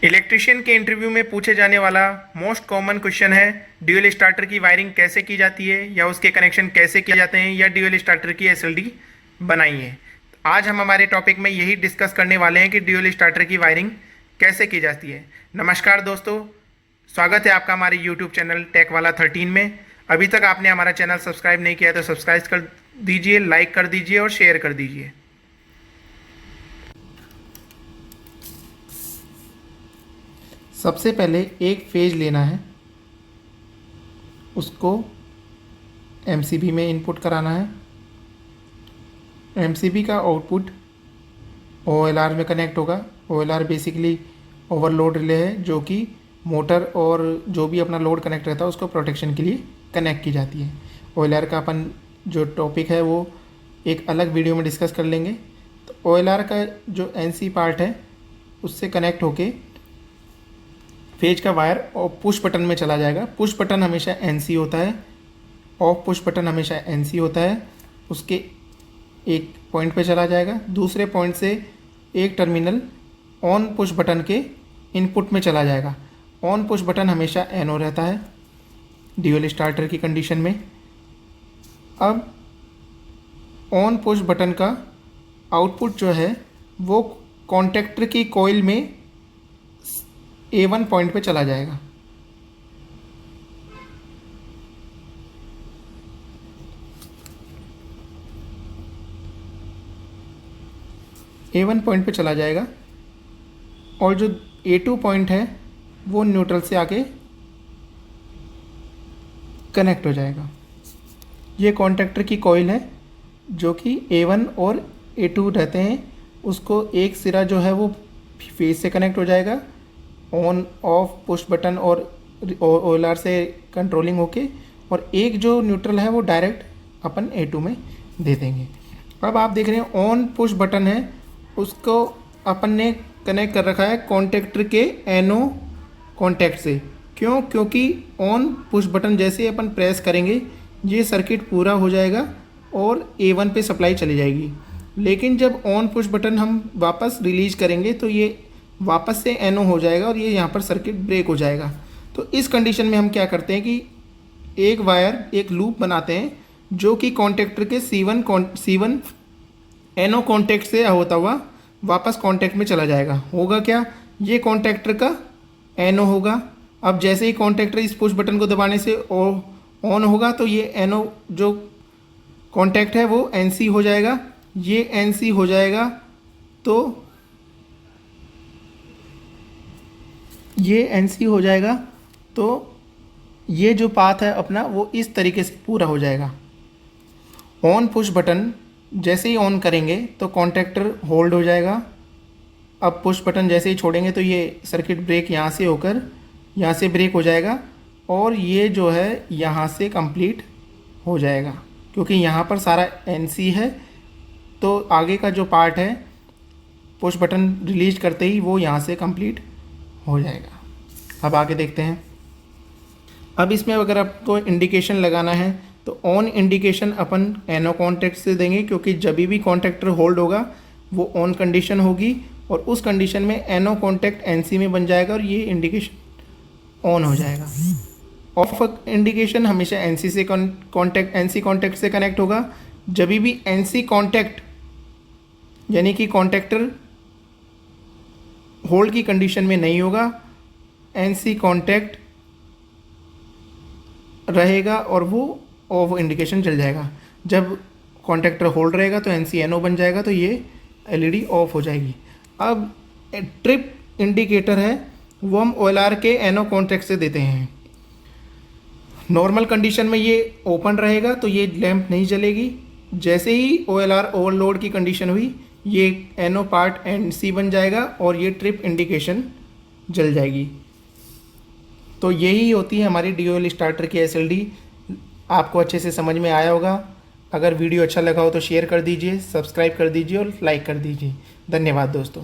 Electrician के interview में पूछे जाने वाला मोस्ट कॉमन क्वेश्चन है ड्यूल स्टार्टर की वायरिंग कैसे की जाती है या उसके कनेक्शन कैसे किए जाते हैं या ड्यूल स्टार्टर की एसएलडी बनाइए। आज हम हमारे टॉपिक में यही डिस्कस करने वाले हैं कि ड्यूल स्टार्टर की वायरिंग कैसे की जाती है। नमस्कार दोस्तों, स्वागत है आपका हमारे यूट्यूब चैनल टेक वाला 13 में। अभी तक आपने हमारा चैनल सब्सक्राइब नहीं किया तो सब्सक्राइब कर दीजिए, लाइक कर दीजिए और शेयर कर दीजिए। सबसे पहले एक फेज लेना है, उसको एमसीबी में इनपुट कराना है। एमसीबी का आउटपुट ओएलआर में कनेक्ट होगा। ओएलआर बेसिकली ओवरलोड रिले है जो कि मोटर और जो भी अपना लोड कनेक्ट रहता है उसको प्रोटेक्शन के लिए कनेक्ट की जाती है। ओएलआर का अपन जो टॉपिक है वो एक अलग वीडियो में डिस्कस कर लेंगे। तो ओएलआर का जो एनसी पार्ट है उससे कनेक्ट होके फेज का वायर और पुश बटन में चला जाएगा। पुश बटन हमेशा एनसी होता है, ऑफ पुश बटन हमेशा एनसी होता है। उसके एक पॉइंट पे चला जाएगा, दूसरे पॉइंट से एक टर्मिनल ऑन पुश बटन के इनपुट में चला जाएगा। ऑन पुश बटन हमेशा एनओ रहता है ड्यूल स्टार्टर की कंडीशन में। अब ऑन पुश बटन का आउटपुट जो है वो कॉन्टैक्टर की कॉइल में A1 पॉइंट पे चला जाएगा। A1 पॉइंट पे चला जाएगा और जो A2 पॉइंट है वो न्यूट्रल से आके कनेक्ट हो जाएगा। ये कॉन्टैक्टर की कॉइल है जो कि A1 और A2 रहते हैं। उसको एक सिरा जो है वो फेज से कनेक्ट हो जाएगा ऑन ऑफ पुश बटन और ओएलआर से कंट्रोलिंग होके, और एक जो न्यूट्रल है वो डायरेक्ट अपन A2 में दे देंगे। अब आप देख रहे हैं ऑन पुश बटन है उसको अपन ने कनेक्ट कर रखा है कॉन्टैक्टर के एनओ कॉन्टैक्ट से। क्यों? क्योंकि ऑन पुश बटन जैसे अपन प्रेस करेंगे ये सर्किट पूरा हो जाएगा और A1 पे सप्लाई चली जाएगी। लेकिन जब ऑन पुश बटन हम वापस रिलीज करेंगे तो ये वापस से एनओ हो जाएगा और ये यहाँ पर सर्किट ब्रेक हो जाएगा। तो इस कंडीशन में हम क्या करते हैं कि एक वायर एक लूप बनाते हैं जो कि कॉन्टैक्टर के C1 एनओ कॉन्टैक्ट से होता हुआ वापस कॉन्टैक्ट में चला जाएगा। होगा क्या? ये कॉन्टैक्टर का एनओ होगा। अब जैसे ही कॉन्टैक्टर इस पुश बटन को दबाने से ऑन होगा तो ये एनओ जो कॉन्टैक्ट है वो एनसी हो जाएगा। ये एनसी हो जाएगा तो ये एनसी हो जाएगा तो ये जो पाथ है अपना वो इस तरीके से पूरा हो जाएगा। ऑन पुश बटन जैसे ही ऑन करेंगे तो कॉन्टैक्टर होल्ड हो जाएगा। अब पुश बटन जैसे ही छोड़ेंगे तो ये सर्किट ब्रेक यहाँ से होकर यहाँ से ब्रेक हो जाएगा और ये जो है यहाँ से कंप्लीट हो जाएगा। क्योंकि यहाँ पर सारा एनसी है तो आगे का जो पार्ट है पुश बटन रिलीज करते ही वो यहाँ से कंप्लीट हो जाएगा। अब आगे देखते हैं। अब इसमें अगर आपको इंडिकेशन लगाना है तो on indication upon NO contact से देंगे, क्योंकि जब भी कॉन्टैक्टर होल्ड होगा वो ऑन कंडीशन होगी और उस कंडीशन में एनओ कॉन्टैक्ट एनसी में बन जाएगा और ये इंडिकेशन ऑन हो जाएगा। ऑफ इंडिकेशन हमेशा एनसी से एनसी कॉन्टैक्ट से कनेक्ट होगा। जब भी एनसी कॉन्टैक्ट यानी कि कॉन्टैक्टर होल्ड की कंडीशन में नहीं होगा, एनसी कॉन्टैक्ट रहेगा और वो ऑफ इंडिकेशन चल जाएगा। जब कॉन्टैक्टर होल्ड रहेगा तो एनसी एनओ बन जाएगा तो ये एलईडी ऑफ हो जाएगी। अब ट्रिप इंडिकेटर है वो हम ओएलआर के एनओ कॉन्टैक्ट से देते हैं। नॉर्मल कंडीशन में ये ओपन रहेगा तो ये लैंप नहीं जलेगी। जैसे ही ओएलआर ओवरलोड की कंडीशन हुई ये एनओ पार्ट एनसी बन जाएगा और ये ट्रिप इंडिकेशन जल जाएगी। तो यही होती है हमारी ड्यूल स्टार्टर की एसएलडी। आपको अच्छे से समझ में आया होगा। अगर वीडियो अच्छा लगा हो तो शेयर कर दीजिए, सब्सक्राइब कर दीजिए और लाइक कर दीजिए। धन्यवाद दोस्तों।